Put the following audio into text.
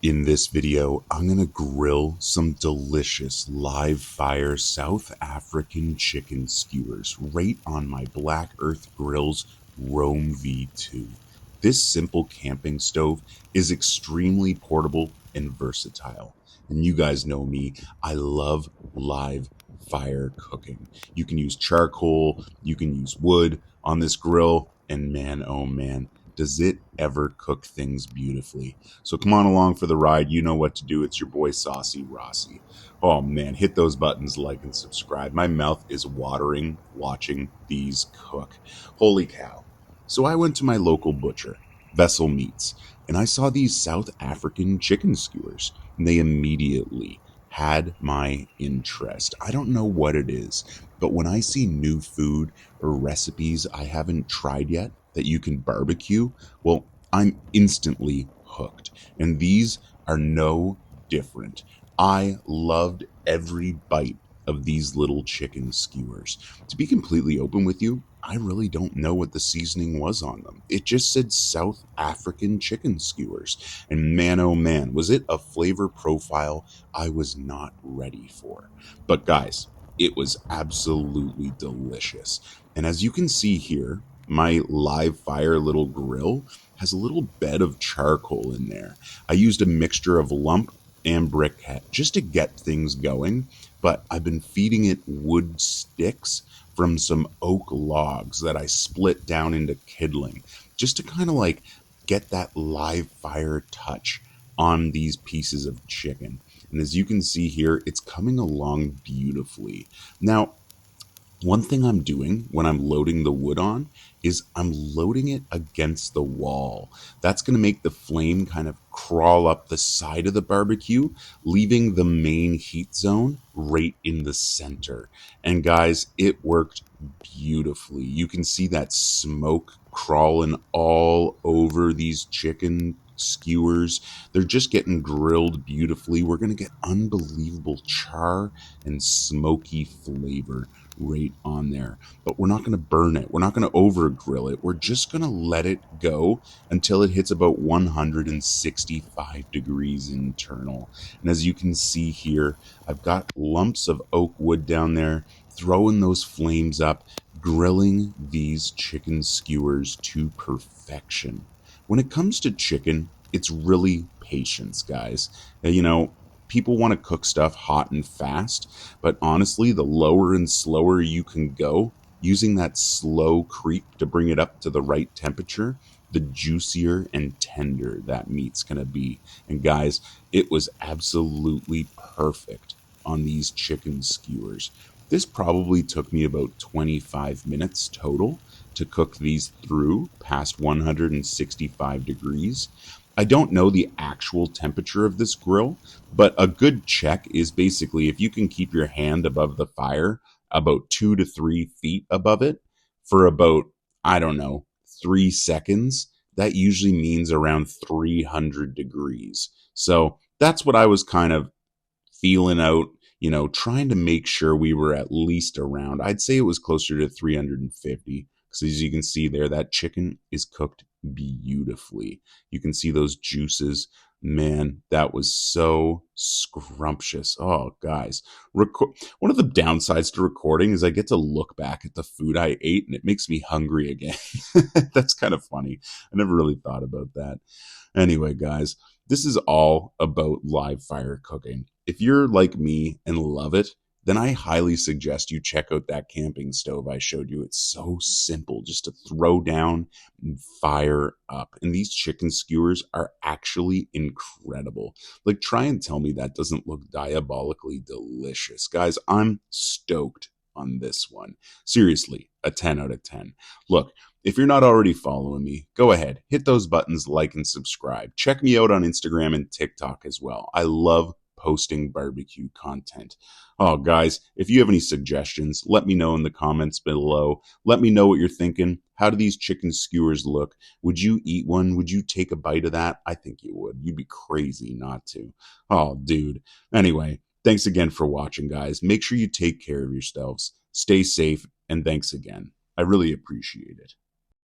In this video, I'm going to grill some delicious live fire South African chicken skewers right on my Black Earth Grill's Rome V2. This simple camping stove is extremely portable and versatile. And you guys know me, I love live fire cooking. You can use charcoal, you can use wood on this grill, and man, oh man, does it ever cook things beautifully. So come on along for the ride. You know what to do. It's your boy Saucy Rossi. Oh man, hit those buttons, like and subscribe. My mouth is watering watching these cook. Holy cow. So I went to my local butcher, Vessel Meats, and I saw these South African chicken skewers, and they immediately had my interest. I don't know what it is, but when I see new food or recipes I haven't tried yet that you can barbecue, well, I'm instantly hooked. And these are no different. I loved every bite of these little chicken skewers. To be completely open with you, I really don't know what the seasoning was on them. It just said South African chicken skewers. And man, oh man, was it a flavor profile I was not ready for. But guys, it was absolutely delicious. And as you can see here, my live fire little grill has a little bed of charcoal in there. I used a mixture of lump and briquet just to get things going, but I've been feeding it wood sticks from some oak logs that I split down into kindling just to kind of like get that live fire touch on these pieces of chicken. And as you can see here, it's coming along beautifully. Now, one thing I'm doing when I'm loading the wood on is I'm loading it against the wall. That's going to make the flame kind of crawl up the side of the barbecue, leaving the main heat zone right in the center. And guys, it worked beautifully. You can see that smoke crawling all over these chicken skewers. They're just getting grilled beautifully. We're going to get unbelievable char and smoky flavor right on there. But we're not going to burn it. We're not going to over grill it. We're just going to let it go until it hits about 165 degrees internal. And as you can see here, I've got lumps of oak wood down there, throwing those flames up, grilling these chicken skewers to perfection. When it comes to chicken, it's really patience, guys. You know, people want to cook stuff hot and fast, but honestly, the lower and slower you can go, using that slow creep to bring it up to the right temperature, the juicier and tender that meat's going to be. And guys, it was absolutely perfect on these chicken skewers. This probably took me about 25 minutes total to cook these through past 165 degrees. I don't know the actual temperature of this grill, but a good check is basically if you can keep your hand above the fire about 2 to 3 feet above it for about, I don't know, 3 seconds, that usually means around 300 degrees. So that's what I was kind of feeling out, trying to make sure we were at least around. I'd say it was closer to 350 because as you can see there, that chicken is cooked beautifully. You can see those juices. Man, that was so scrumptious. Oh, guys. One of the downsides to recording is I get to look back at the food I ate and it makes me hungry again. That's kind of funny. I never really thought about that. Anyway, guys, this is all about live fire cooking. If you're like me and love it, then I highly suggest you check out that camping stove I showed you. It's so simple just to throw down and fire up. And these chicken skewers are actually incredible. Like, try and tell me that doesn't look diabolically delicious. Guys, I'm stoked on this one. Seriously, a 10 out of 10. Look, if you're not already following me, go ahead, hit those buttons, like and subscribe. Check me out on Instagram and TikTok as well. I love posting barbecue content. Oh, guys, if you have any suggestions, let me know in the comments below. Let me know what you're thinking. How do these chicken skewers look? Would you eat one? Would you take a bite of that? I think you would. You'd be crazy not to. Oh, dude. Anyway, thanks again for watching, guys. Make sure you take care of yourselves. Stay safe, and thanks again. I really appreciate it.